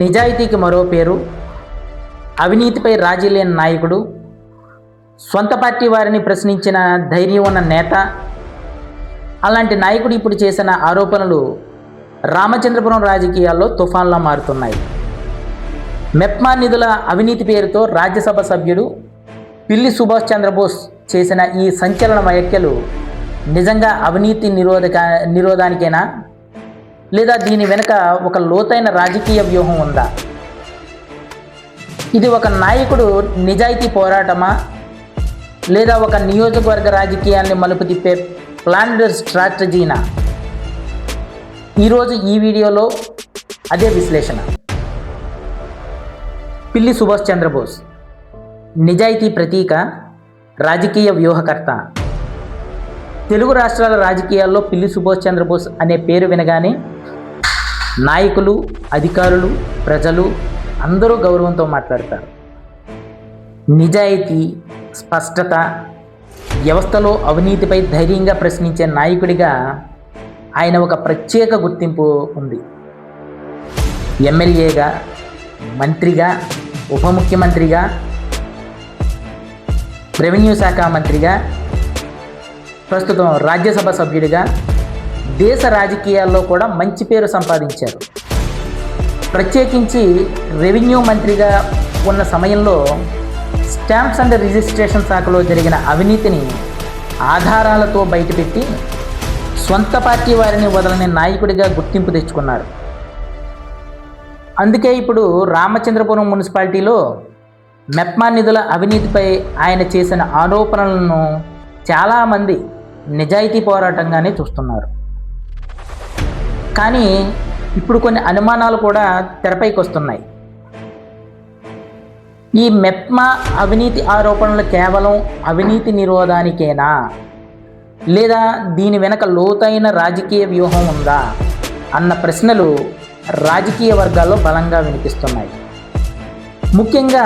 నిజాయితీకి మరో పేరు, అవినీతిపై రాజీ లేని నాయకుడు, సొంత పార్టీ వారిని ప్రశ్నించిన ధైర్యం ఉన్న నేత. అలాంటి నాయకుడు ఇప్పుడు చేసిన ఆరోపణలు రామచంద్రపురం రాజకీయాల్లో తుఫాన్లా మారుతున్నాయి. మెప్మా నిధుల అవినీతి పేరుతో రాజ్యసభ సభ్యుడు పిల్లి సుభాష్ చంద్రబోస్ చేసిన ఈ సంచలన వ్యాఖ్యలు నిజంగా అవినీతి నిరోధానికేనా, లేదా దీని వెనుక ఒక లోతైన రాజకీయ వ్యూహం ఉందా? ఇది ఒక నాయకుడు నిజాయితీ పోరాటమా, లేదా ఒక నియోజకవర్గ రాజకీయాన్ని మలుపు తిప్పే ప్లాన్డ్ స్ట్రాటజీనా? ఈరోజు ఈ వీడియోలో అదే విశ్లేషణ. పిల్లి సుభాష్ చంద్రబోస్ నిజాయితీ ప్రతీక, రాజకీయ వ్యూహకర్త. తెలుగు రాష్ట్రాల రాజకీయాల్లో పిల్లి సుభాష్ చంద్రబోస్ అనే పేరు వినగానే నాయకులు, అధికారులు, ప్రజలు అందరూ గౌరవంతో మాట్లాడతారు. నిజాయితీ, స్పష్టత, వ్యవస్థలో అవినీతిపై ధైర్యంగా ప్రశ్నించే నాయకుడిగా ఆయన ఒక ప్రత్యేక గుర్తింపు ఉంది. ఎమ్మెల్యేగా, మంత్రిగా, ఉప ముఖ్యమంత్రిగా, రెవెన్యూ శాఖ మంత్రిగా, ప్రస్తుతం రాజ్యసభ సభ్యుడిగా దేశ రాజకీయాల్లో కూడా మంచి పేరు సంపాదించారు. ప్రత్యేకించి రెవెన్యూ మంత్రిగా ఉన్న సమయంలో స్టాంప్స్ అండ్ రిజిస్ట్రేషన్ శాఖలో జరిగిన అవినీతిని ఆధారాలతో బయటపెట్టి సొంత పార్టీ వారిని వదలని నాయకుడిగా గుర్తింపు తెచ్చుకున్నారు. అందుకే ఇప్పుడు రామచంద్రపురం మున్సిపాలిటీలో మెప్మా నిధుల అవినీతిపై ఆయన చేసిన ఆరోపణలను చాలామంది నిజాయితీ పోరాటంగానే చూస్తున్నారు. కానీ ఇప్పుడు కొన్ని అనుమానాలు కూడా తెరపైకి వస్తున్నాయి. ఈ మెప్మా అవినీతి ఆరోపణలు కేవలం అవినీతి నిరోధానికేనా, లేదా దీని వెనక లోతైన రాజకీయ వ్యూహం ఉందా అన్న ప్రశ్నలు రాజకీయ వర్గాల్లో బలంగా వినిపిస్తున్నాయి. ముఖ్యంగా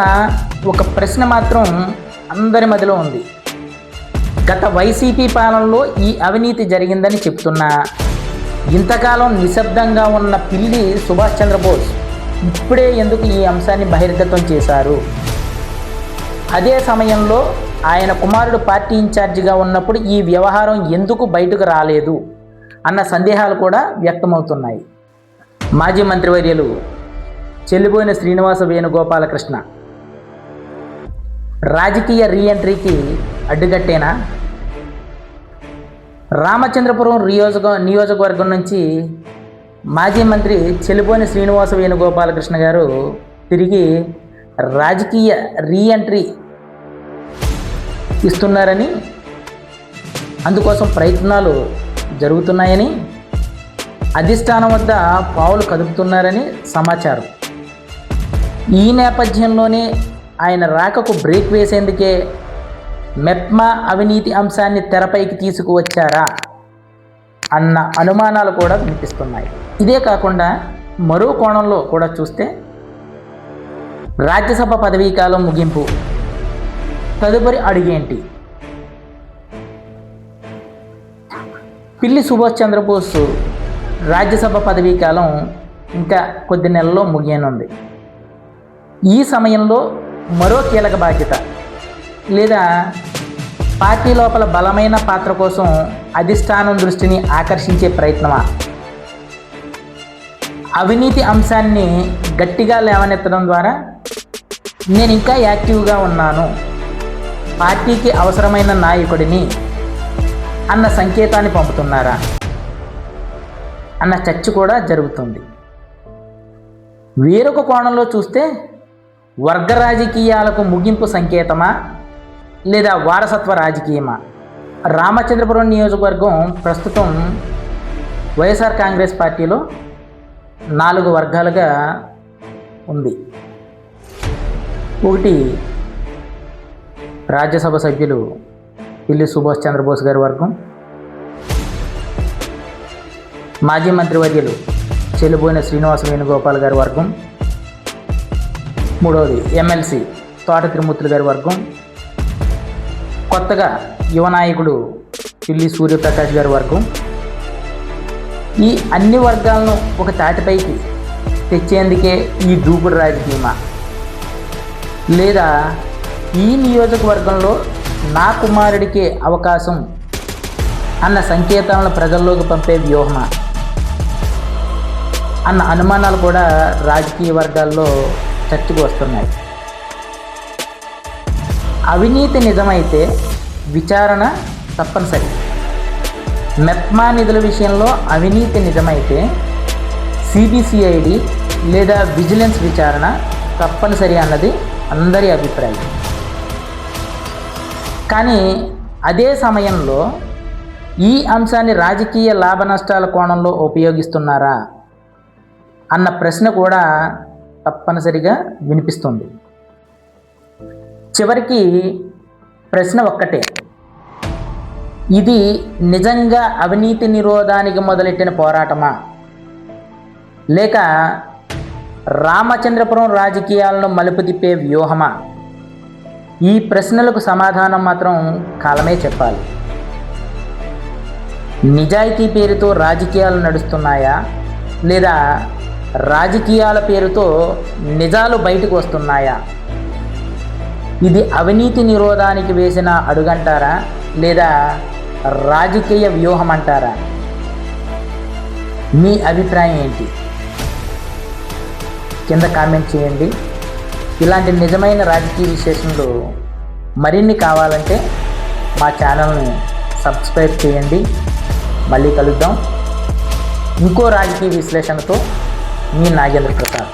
ఒక ప్రశ్న మాత్రం అందరి మధ్యలో ఉంది. గత వైసీపీ పాలనలో ఈ అవినీతి జరిగిందని చెప్తున్నా ఇంతకాలం నిశ్శబ్దంగా ఉన్న పిల్లి సుభాష్ చంద్రబోస్ ఇప్పుడే ఎందుకు ఈ అంశాన్ని బహిర్గతం చేశారు? అదే సమయంలో ఆయన కుమారుడు పార్టీ ఇన్ఛార్జిగా ఉన్నప్పుడు ఈ వ్యవహారం ఎందుకు బయటకు రాలేదు అన్న సందేహాలు కూడా వ్యక్తమవుతున్నాయి. మాజీ మంత్రివర్యులు చెల్లిపోయిన శ్రీనివాస వేణుగోపాలకృష్ణ రాజకీయ రీఎంట్రీకి అడ్డుకట్టేనా? రామచంద్రపురం నియోజకవర్గం నుంచి మాజీ మంత్రి చెల్లిపోయిన శ్రీనివాస వేణుగోపాలకృష్ణ గారు తిరిగి రాజకీయ రీఎంట్రీ ఇస్తున్నారని, అందుకోసం ప్రయత్నాలు జరుగుతున్నాయని, అధిష్టానం వద్ద పావులు కదుపుతున్నారని సమాచారం. ఈ నేపథ్యంలోనే ఆయన రాకకు బ్రేక్ వేసేందుకే మెప్మా అవినీతి అంశాన్ని తెరపైకి తీసుకువచ్చారా అన్న అనుమానాలు కూడా వినిపిస్తున్నాయి. ఇదే కాకుండా మరో కోణంలో కూడా చూస్తే రాజ్యసభ పదవీకాలం ముగింపు, తదుపరి అడుగేంటి? పిల్లి సుభాష్ చంద్రబోస్ రాజ్యసభ పదవీకాలం ఇంకా కొద్ది నెలల్లో ముగియనుంది. ఈ సమయంలో మరో కీలక బాధ్యత, లేదా పార్టీ లోపల బలమైన పాత్ర కోసం అధిష్టానం దృష్టిని ఆకర్షించే ప్రయత్నమా? అవినీతి అంశాన్ని గట్టిగా లేవనెత్తడం ద్వారా నేను ఇంకా యాక్టివ్గా ఉన్నాను, పార్టీకి అవసరమైన నాయకుడిని అన్న సంకేతాన్ని పంపుతున్నారా అన్న చర్చ కూడా జరుగుతుంది. వేరొక కోణంలో చూస్తే వర్గ రాజకీయాలకు ముగింపు సంకేతమా, లేదా వారసత్వ రాజకీయమా? రామచంద్రపురం నియోజకవర్గం ప్రస్తుతం వైఎస్ఆర్ కాంగ్రెస్ పార్టీలో 4 వర్గాలుగా ఉంది. ఒకటి రాజ్యసభ సభ్యులు పిల్లి సుభాష్ చంద్రబోస్ గారి వర్గం, మాజీ మంత్రివర్యులు చెల్లిపోయిన శ్రీనివాస వేణుగోపాల్ గారి వర్గం, మూడవది ఎమ్మెల్సీ తోట తిరుమూర్తులు గారి వర్గం, కొత్తగా యువ నాయకుడు పిల్లి సూర్యప్రకాష్ గారి వర్గం. ఈ అన్ని వర్గాలను ఒక తాటిపైకి తెచ్చేందుకే ఈ దూకుడు రాజకీయమా, లేదా ఈ నియోజకవర్గంలో నా కుమారుడికే అవకాశం అన్న సంకేతాలను ప్రజల్లోకి పంపే వ్యూహమా అన్న అనుమానాలు కూడా రాజకీయ వర్గాల్లో చర్చకు వస్తున్నాయి. అవినీతి నిజమైతే విచారణ తప్పనిసరి. మెప్మా నిధుల విషయంలో అవినీతి నిజమైతే సిబిసిఐడి లేదా విజిలెన్స్ విచారణ తప్పనిసరి అన్నది అందరి అభిప్రాయం. కానీ అదే సమయంలో ఈ అంశాన్ని రాజకీయ లాభ నష్టాల కోణంలో ఉపయోగిస్తున్నారా అన్న ప్రశ్న కూడా తప్పనిసరిగా వినిపిస్తుంది. చివరికి ప్రశ్న ఒక్కటే, ఇది నిజంగా అవినీతి నిరోధానికి మొదలెట్టిన పోరాటమా, లేక రామచంద్రపురం రాజకీయాలను మలుపు తిప్పే వ్యూహమా? ఈ ప్రశ్నలకు సమాధానం మాత్రం కాలమే చెప్పాలి. నిజాయితీ పేరుతో రాజకీయాలు నడుస్తున్నాయా, లేదా రాజకీయాల పేరుతో నిజాలు బయటకు వస్తున్నాయా? ఇది అవినీతి నిరోధానికి వేసిన అడుగంటారా, లేదా రాజకీయ వ్యూహం అంటారా? మీ అభిప్రాయం ఏంటి? కింద కామెంట్ చేయండి. ఇలాంటి నిజమైన రాజకీయ విశ్లేషణలు మరిన్ని కావాలంటే మా ఛానల్ని సబ్స్క్రైబ్ చేయండి. మళ్ళీ కలుద్దాం ఇంకో రాజకీయ విశ్లేషణతో. మీ నాగేంద్ర ప్రసాద్.